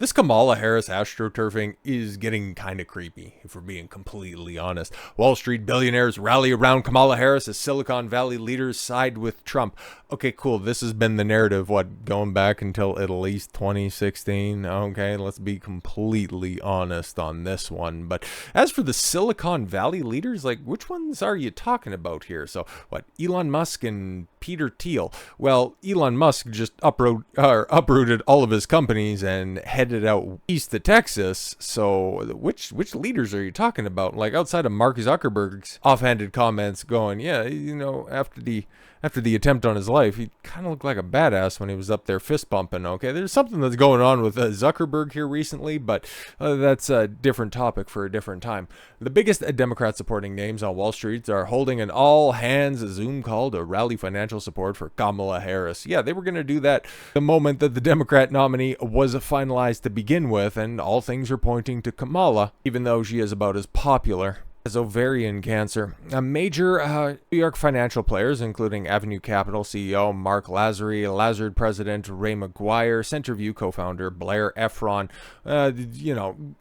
This Kamala Harris astroturfing is getting kind of creepy, if we're being completely honest. Wall Street billionaires rally around Kamala Harris as Silicon Valley leaders side with Trump. Okay, cool. This has been the narrative, going back until at least 2016. Okay, let's be completely honest on this one. But as for the Silicon Valley leaders, which ones are you talking about here? So, Elon Musk and Peter Thiel? Well, Elon Musk just uprooted all of his companies and headed out east to Texas. So which leaders are you talking about? Outside of Mark Zuckerberg's offhanded comments going, yeah, after the attempt on his life, he kind of looked like a badass when he was up there fist bumping. Okay, there's something that's going on with Zuckerberg here recently, but that's a different topic for a different time. The biggest Democrat supporting names on Wall Street are holding an all hands Zoom call to rally financial support for Kamala Harris. Yeah, they were going to do that the moment that the Democrat nominee was finalized to begin with, and all things are pointing to Kamala, even though she is about as popular as ovarian cancer. Major New York financial players, including Avenue Capital CEO Mark Lazard president Ray McGuire, Centerview co-founder Blair Efron,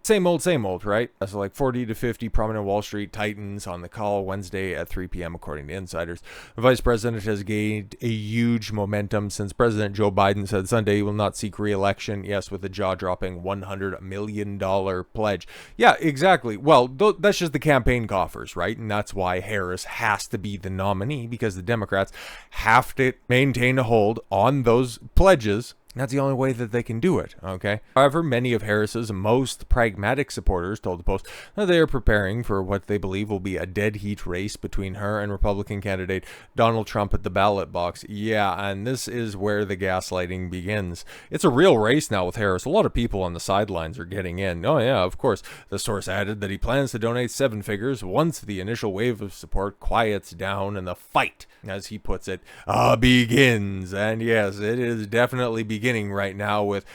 same old, right? So 40 to 50 prominent Wall Street titans on the call Wednesday at 3 p.m. according to insiders. The vice president has gained a huge momentum since President Joe Biden said Sunday he will not seek re-election, yes, with a jaw-dropping $100 million pledge. Yeah, exactly. Well, that's just the campaign coffers, right? And that's why Harris has to be the nominee, because the Democrats have to maintain a hold on those pledges. That's the only way that they can do it, okay? However, many of Harris's most pragmatic supporters told the Post that they are preparing for what they believe will be a dead heat race between her and Republican candidate Donald Trump at the ballot box. Yeah, and this is where the gaslighting begins. It's a real race now with Harris. A lot of people on the sidelines are getting in. Oh yeah, of course. The source added that he plans to donate 7 figures once the initial wave of support quiets down and the fight, as he puts it, begins. And yes, it is definitely beginning right now with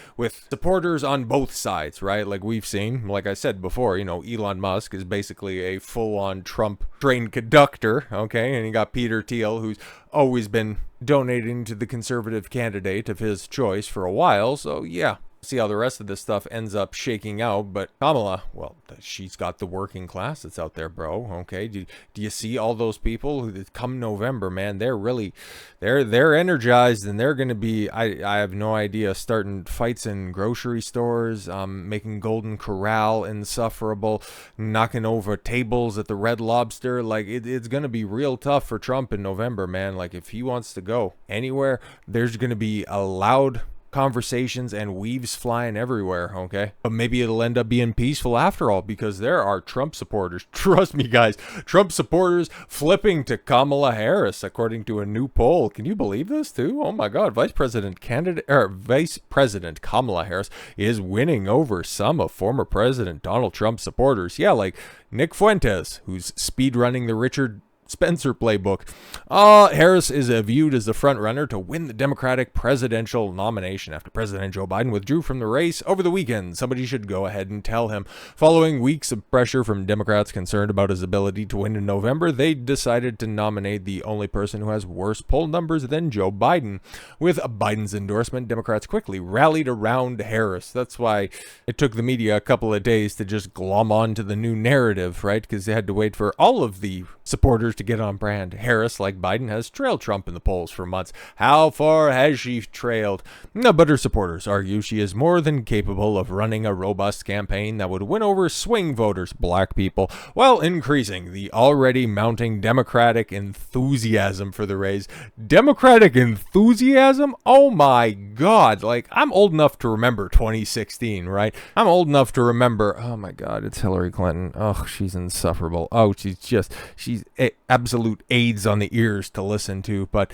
supporters on both sides, right? Like we've seen, like I said before, Elon Musk is basically a full-on Trump train conductor, okay? And you got Peter Thiel, who's always been donating to the conservative candidate of his choice for a while. So yeah, see how the rest of this stuff ends up shaking out. But Kamala, well, she's got the working class that's out there, bro. Okay, do you see all those people who come November, man? They're energized, and they're gonna be, I have no idea, starting fights in grocery stores, making Golden Corral insufferable, knocking over tables at the Red Lobster. It's gonna be real tough for Trump in November, man. If he wants to go anywhere, there's gonna be a loud conversations and weaves flying everywhere, okay? But maybe it'll end up being peaceful after all, because there are Trump supporters, trust me guys, Trump supporters flipping to Kamala Harris according to a new poll. Can you believe this too? Oh my god, Vice President Kamala Harris is winning over some of former President Donald Trump's supporters. Yeah, like Nick Fuentes, who's speedrunning the Richard Spencer playbook. Harris is viewed as the front runner to win the Democratic presidential nomination after President Joe Biden withdrew from the race over the weekend. Somebody should go ahead and tell him. Following weeks of pressure from Democrats concerned about his ability to win in November, they decided to nominate the only person who has worse poll numbers than Joe Biden. With Biden's endorsement, Democrats quickly rallied around Harris. That's why it took the media a couple of days to just glom on to the new narrative, right? Because they had to wait for all of the supporters to get on brand. Harris, like Biden, has trailed Trump in the polls for months. How far has she trailed? No, but her supporters argue she is more than capable of running a robust campaign that would win over swing voters, black people, while increasing the already mounting Democratic enthusiasm for the race. Democratic enthusiasm? Oh my god. I'm old enough to remember 2016, right? I'm old enough to remember, oh my god, it's Hillary Clinton. Oh, she's insufferable. Oh, she's absolute AIDS on the ears to listen to, but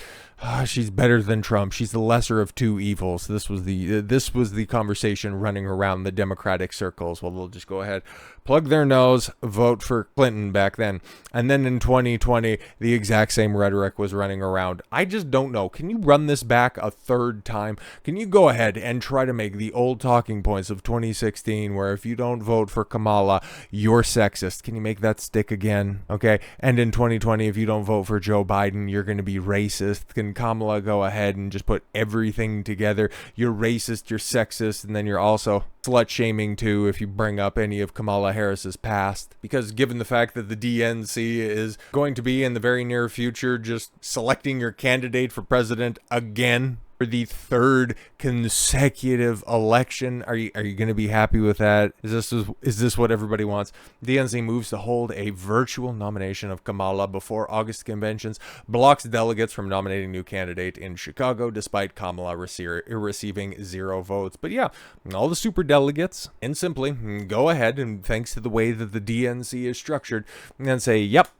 she's better than Trump. She's the lesser of two evils. This was the conversation running around the Democratic circles. Well, they'll just go ahead, plug their nose, vote for Clinton back then. And then in 2020, the exact same rhetoric was running around. I just don't know. Can you run this back a third time? Can you go ahead and try to make the old talking points of 2016, where if you don't vote for Kamala, you're sexist? Can you make that stick again? Okay. And in 2020, 2020, if you don't vote for Joe Biden, you're going to be racist. Can Kamala go ahead and just put everything together? You're racist, you're sexist, and then you're also slut-shaming too if you bring up any of Kamala Harris's past. Because given the fact that the DNC is going to be in the very near future just selecting your candidate for president again, for the third consecutive election. Are you going to be happy with that? Is this what everybody wants? The DNC moves to hold a virtual nomination of Kamala before August conventions, blocks delegates from nominating new candidate in Chicago, despite Kamala receiving 0 votes. But yeah, all the super delegates, and simply go ahead and, thanks to the way that the DNC is structured, and say, yep,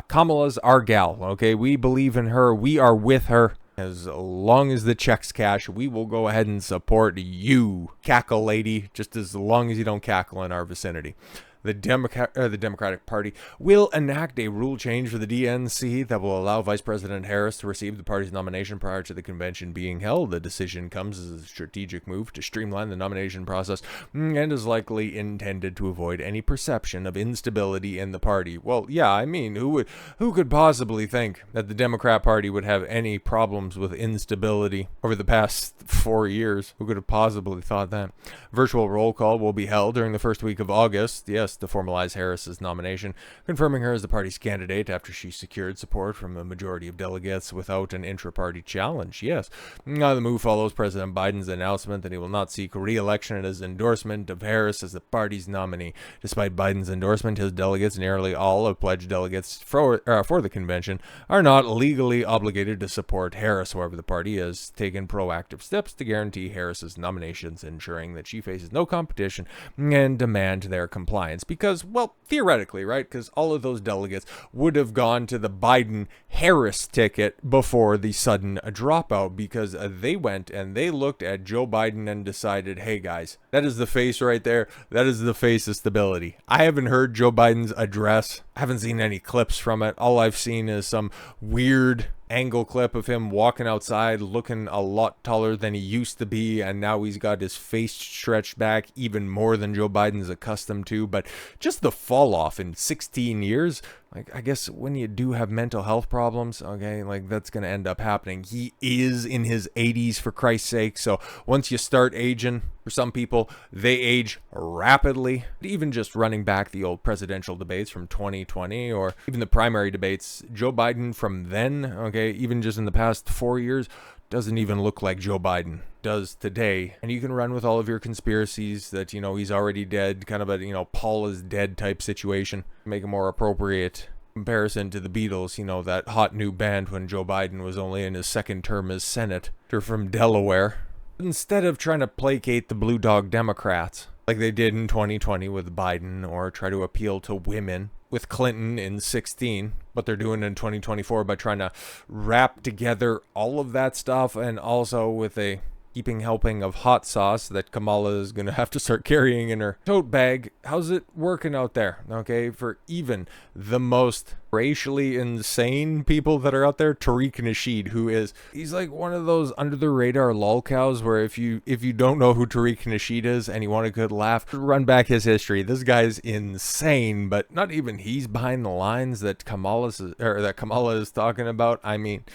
Kamala's our gal. Okay, we believe in her. We are with her. As long as the checks cash, we will go ahead and support you, cackle lady, just as long as you don't cackle in our vicinity. The Democratic Party will enact a rule change for the DNC that will allow Vice President Harris to receive the party's nomination prior to the convention being held. The decision comes as a strategic move to streamline the nomination process and is likely intended to avoid any perception of instability in the party. Well, yeah, I mean, who could possibly think that the Democrat Party would have any problems with instability over the past 4 years? Who could have possibly thought that? Virtual roll call will be held during the first week of August. Yes, to formalize Harris's nomination, confirming her as the party's candidate after she secured support from a majority of delegates without an intra-party challenge. Yes, the move follows President Biden's announcement that he will not seek re-election and his endorsement of Harris as the party's nominee. Despite Biden's endorsement, his delegates, nearly all of pledged delegates for the convention, are not legally obligated to support Harris. However, the party has taken proactive steps to guarantee Harris's nominations, ensuring that she faces no competition and demand their compliance. Because, well, theoretically, right? Because all of those delegates would have gone to the Biden-Harris ticket before the sudden dropout, because they went and they looked at Joe Biden and decided, hey guys, that is the face right there. That is the face of stability. I haven't heard Joe Biden's address. I haven't seen any clips from it. All I've seen is some weird angle clip of him walking outside looking a lot taller than he used to be, and now he's got his face stretched back even more than Joe Biden's accustomed to. But just the fall off in 16 years, like, I guess when you do have mental health problems, okay, like, that's going to end up happening. He is in his 80s, for Christ's sake. So once you start aging, for some people, they age rapidly. Even just running back the old presidential debates from 2020, or even the primary debates, Joe Biden from then, okay, even just in the past 4 years, doesn't even look like Joe Biden does today. And you can run with all of your conspiracies that, you know, he's already dead, kind of a, you know, Paul is dead type situation. Make a more appropriate comparison to the Beatles, you know, that hot new band when Joe Biden was only in his second term as senator from Delaware. Instead of trying to placate the blue dog Democrats like they did in 2020 with Biden, or try to appeal to women with Clinton in 16, what they're doing in 2024 by trying to wrap together all of that stuff, and also with a heaping helping of hot sauce that Kamala is going to have to start carrying in her tote bag. How's it working out there? Okay, for even the most racially insane people that are out there, Tariq Nasheed, he's like one of those under the radar lolcows where if you don't know who Tariq Nasheed is and you want a good laugh, run back his history. This guy's insane, but not even he's behind the lines that Kamala is talking about. I mean,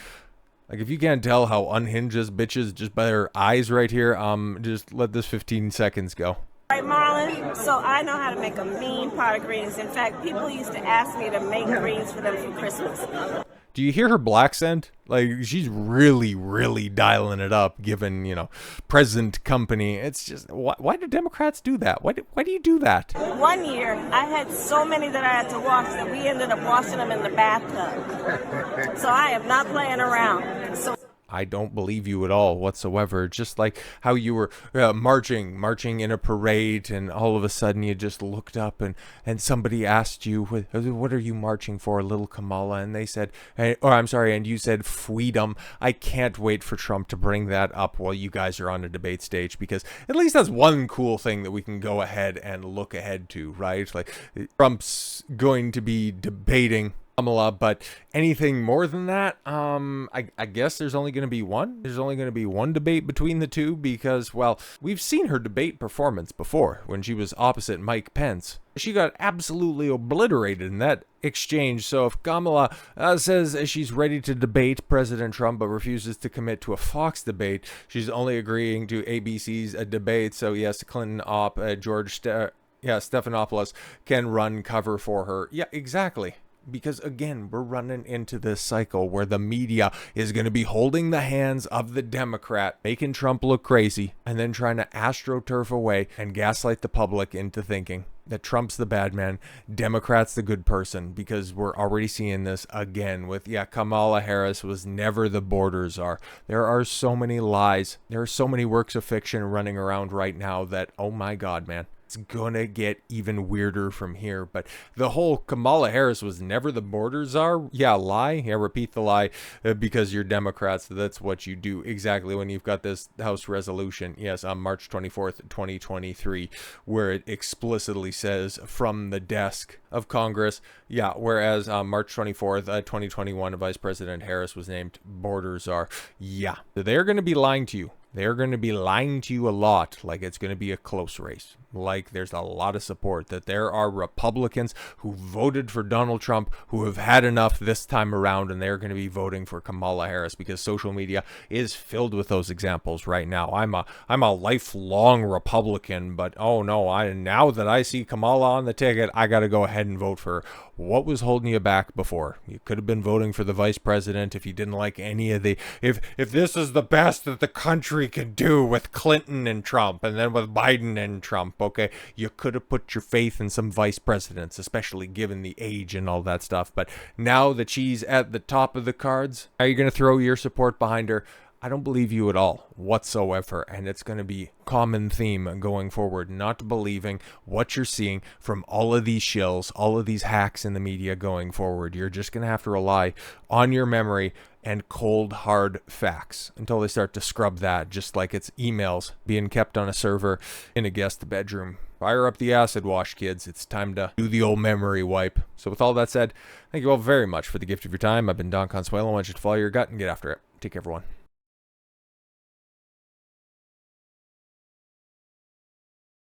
like, if you can't tell how unhinged this bitch is just by her eyes right here, just let this 15 seconds go. Right, Marlon? So I know how to make a mean pot of greens. In fact, people used to ask me to make greens for them for Christmas. Do you hear her black accent? Like, she's really, really dialing it up, given, you know, present company. It's just, why do Democrats do that? Why do you do that? One year, I had so many that I had to wash that we ended up washing them in the bathtub. So I am not playing around. So I don't believe you at all whatsoever. Just like how you were marching in a parade, and all of a sudden you just looked up and somebody asked you, what are you marching for, little Kamala? And they said, and you said freedom. I can't wait for Trump to bring that up while you guys are on a debate stage, because at least that's one cool thing that we can go ahead and look ahead to, right? Like, Trump's going to be debating Kamala, but anything more than that, I guess there's only going to be one. There's only going to be one debate between the two, because, well, we've seen her debate performance before when she was opposite Mike Pence. She got absolutely obliterated exchange. So if Kamala says she's ready to debate President Trump but refuses to commit to a Fox debate, she's only agreeing to ABC's debate. So yes, Clinton op George Stephanopoulos can run cover for her. Yeah, exactly. Because again, we're running into this cycle where the media is going to be holding the hands of the Democrat, making Trump look crazy, and then trying to astroturf away and gaslight the public into thinking that Trump's the bad man, Democrat's the good person, because we're already seeing this again with, Kamala Harris was never the border czar. There are so many lies. There are so many works of fiction running around right now that, oh my God, man. It's gonna get even weirder from here. But the whole Kamala Harris was never the border czar, lie. Repeat the lie, because you're Democrats. That's what you do exactly when you've got this House resolution, on March 24th, 2023, where it explicitly says from the desk of Congress, whereas March 24th, 2021, Vice President Harris was named border czar. They're going to be lying to you. They're going to be lying to you a lot, like it's going to be a close race. Like there's a lot of support, that there are Republicans who voted for Donald Trump who have had enough this time around, and they're going to be voting for Kamala Harris because social media is filled with those examples right now. I'm a lifelong Republican, but oh no, now that I see Kamala on the ticket, I got to go ahead and vote for her. What was holding you back before? You could have been voting for the vice president if you didn't like any of the, if this is the best that the country can do with Clinton and Trump and then with Biden and Trump, okay, you could have put your faith in some vice presidents, especially given the age and all that stuff. But now that she's at the top of the cards, are you going to throw your support behind her? I don't believe you at all whatsoever, and it's going to be common theme going forward, not believing what you're seeing from all of these shills, all of these hacks in the media going forward. You're just going to have to rely on your memory and cold, hard facts until they start to scrub that, just like it's emails being kept on a server in a guest bedroom. Fire up the acid wash, kids. It's time to do the old memory wipe. So with all that said, thank you all very much for the gift of your time. I've been Don Consuelo. I want you to follow your gut and get after it. Take care, everyone.